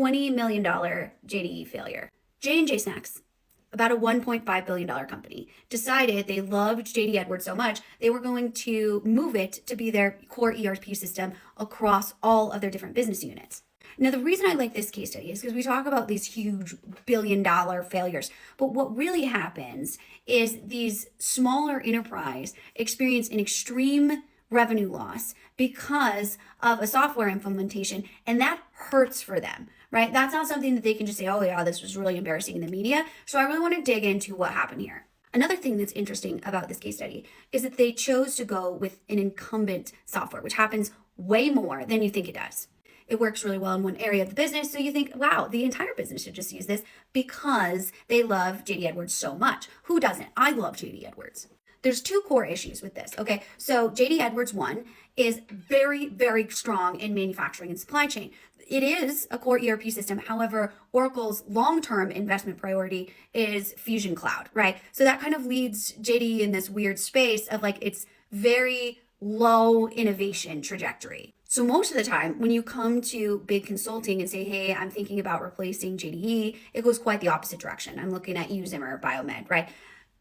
$20 million JDE failure. J&J Snacks, about a $1.5 billion company, decided they loved JD Edwards so much, they were going to move it to be their core ERP system across all of their different business units. Now, the reason I like this case study is because we talk about these huge billion-dollar failures, but what really happens is these smaller enterprise experience an extreme revenue loss because of a software implementation, and that hurts for them, right? That's not something that they can just say, oh yeah, this was really embarrassing in the media. So I really want to dig into what happened here. Another thing that's interesting about this case study is that they chose to go with an incumbent software, which happens way more than you think it does. It works really well in one area of the business, so you think, wow, the entire business should just use this because they love JD Edwards so much. Who doesn't? I love JD Edwards. There's two core issues with this, okay? So JD Edwards 1 is very, very strong in manufacturing and supply chain. It is a core ERP system. However, Oracle's long-term investment priority is Fusion Cloud, right? So that kind of leads JD in this weird space of like it's very low innovation trajectory. So most of the time when you come to big consulting and say, hey, I'm thinking about replacing JDE, it goes quite the opposite direction. I'm looking at you, Zimmer Biomed, right?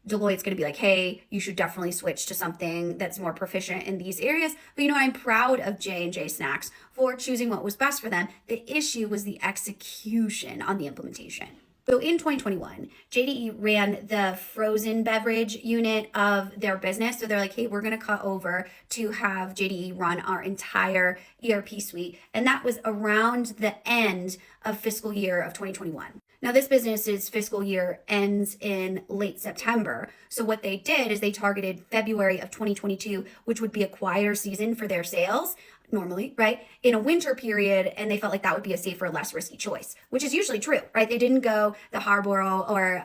Deloitte's going to be like, hey, you should definitely switch to something that's more proficient in these areas. But I'm proud of J&J Snacks for choosing what was best for them. The issue was the execution on the implementation. So in 2021, JDE ran the frozen beverage unit of their business. So they're like, hey, we're going to cut over to have JDE run our entire ERP suite. And that was around the end of fiscal year of 2021. Now, this business's fiscal year ends in late September. So what they did is they targeted February of 2022, which would be a quieter season for their sales normally, right? In a winter period, and they felt like that would be a safer, less risky choice, which is usually true, right? They didn't go the Harborough or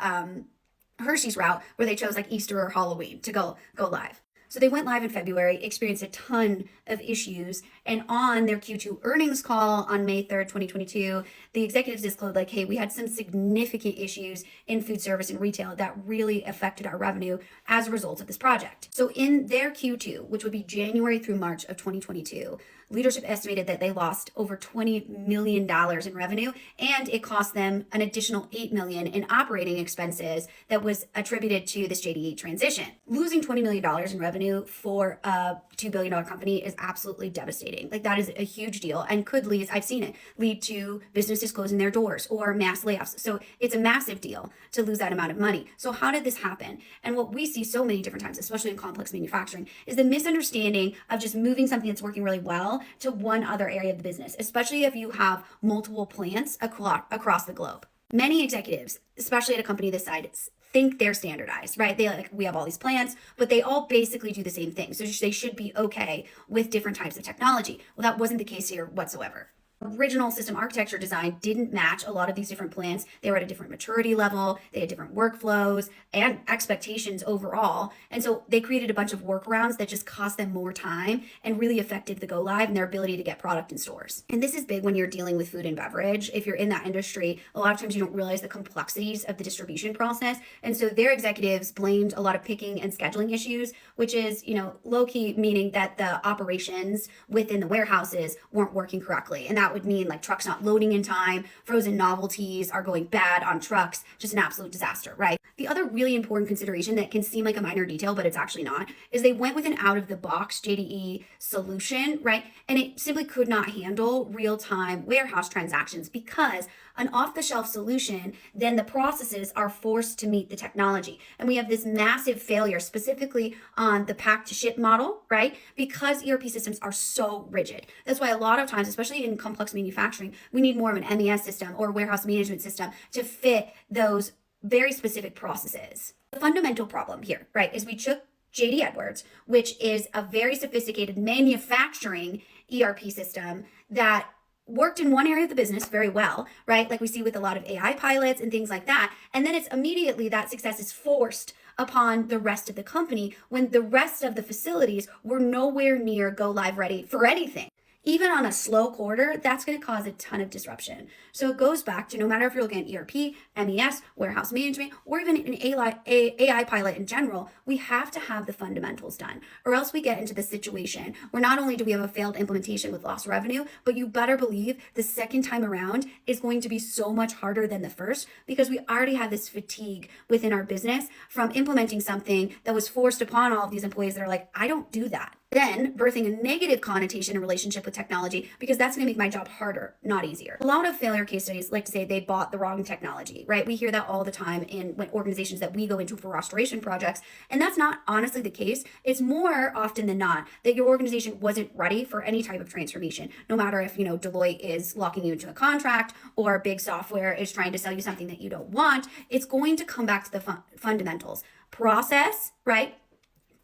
Hershey's route where they chose like Easter or Halloween to go live. So they went live in February, experienced a ton of issues, and on their Q2 earnings call on May 3rd, 2022, the executives disclosed like, hey, we had some significant issues in food service and retail that really affected our revenue as a result of this project. So in their Q2, which would be January through March of 2022, leadership estimated that they lost over $20 million in revenue, and it cost them an additional $8 million in operating expenses that was attributed to this JDE transition. Losing $20 million in revenue for a $2 billion company is absolutely devastating. Like that is a huge deal and could lead, I've seen it, lead to businesses closing their doors or mass layoffs. So it's a massive deal to lose that amount of money. So how did this happen? And what we see so many different times, especially in complex manufacturing, is the misunderstanding of just moving something that's working really well to one other area of the business, especially if you have multiple plants across the globe. Many executives, especially at a company this size, think they're standardized, right? They like, we have all these plants, but they all basically do the same thing. So they should be okay with different types of technology. Well, that wasn't the case here whatsoever. Original system architecture design didn't match a lot of these different plants. They were at a different maturity level. They had different workflows and expectations overall. And so they created a bunch of workarounds that just cost them more time and really affected the go live and their ability to get product in stores. And this is big when you're dealing with food and beverage. If you're in that industry, a lot of times you don't realize the complexities of the distribution process. And so their executives blamed a lot of picking and scheduling issues, which is, low key meaning that the operations within the warehouses weren't working correctly. And that would mean like trucks not loading in time, frozen novelties are going bad on trucks, just an absolute disaster, right? The other really important consideration that can seem like a minor detail, but it's actually not, is they went with an out-of-the-box JDE solution, right? And it simply could not handle real-time warehouse transactions because an off-the-shelf solution, then the processes are forced to meet the technology. And we have this massive failure specifically on the pack-to-ship model, right? Because ERP systems are so rigid. That's why a lot of times, especially in complex manufacturing, we need more of an MES system or warehouse management system to fit those very specific processes. The fundamental problem here, right, is we took JD Edwards, which is a very sophisticated manufacturing ERP system that worked in one area of the business very well, right? Like we see with a lot of AI pilots and things like that. And then it's immediately that success is forced upon the rest of the company when the rest of the facilities were nowhere near go live ready for anything. even on a slow quarter, that's going to cause a ton of disruption. So it goes back to no matter if you're looking at ERP, MES, warehouse management, or even an AI pilot in general, we have to have the fundamentals done, or else we get into the situation where not only do we have a failed implementation with lost revenue, but you better believe the second time around is going to be so much harder than the first, because we already have this fatigue within our business from implementing something that was forced upon all of these employees that are like, I don't do that. Then birthing a negative connotation in relationship with technology, because that's going to make my job harder, not easier. A lot of failure case studies like to say they bought the wrong technology, right? We hear that all the time in organizations that we go into for restoration projects, and that's not honestly the case. It's more often than not that your organization wasn't ready for any type of transformation, no matter if, Deloitte is locking you into a contract or big software is trying to sell you something that you don't want. It's going to come back to the fundamentals, process, right?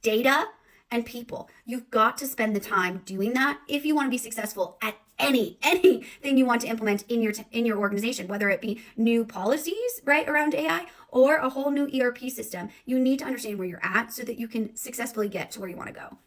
Data, and people. You've got to spend the time doing that if you want to be successful at anything you want to implement in your organization, whether it be new policies, right, around AI or a whole new ERP system. You need to understand where you're at so that you can successfully get to where you want to go.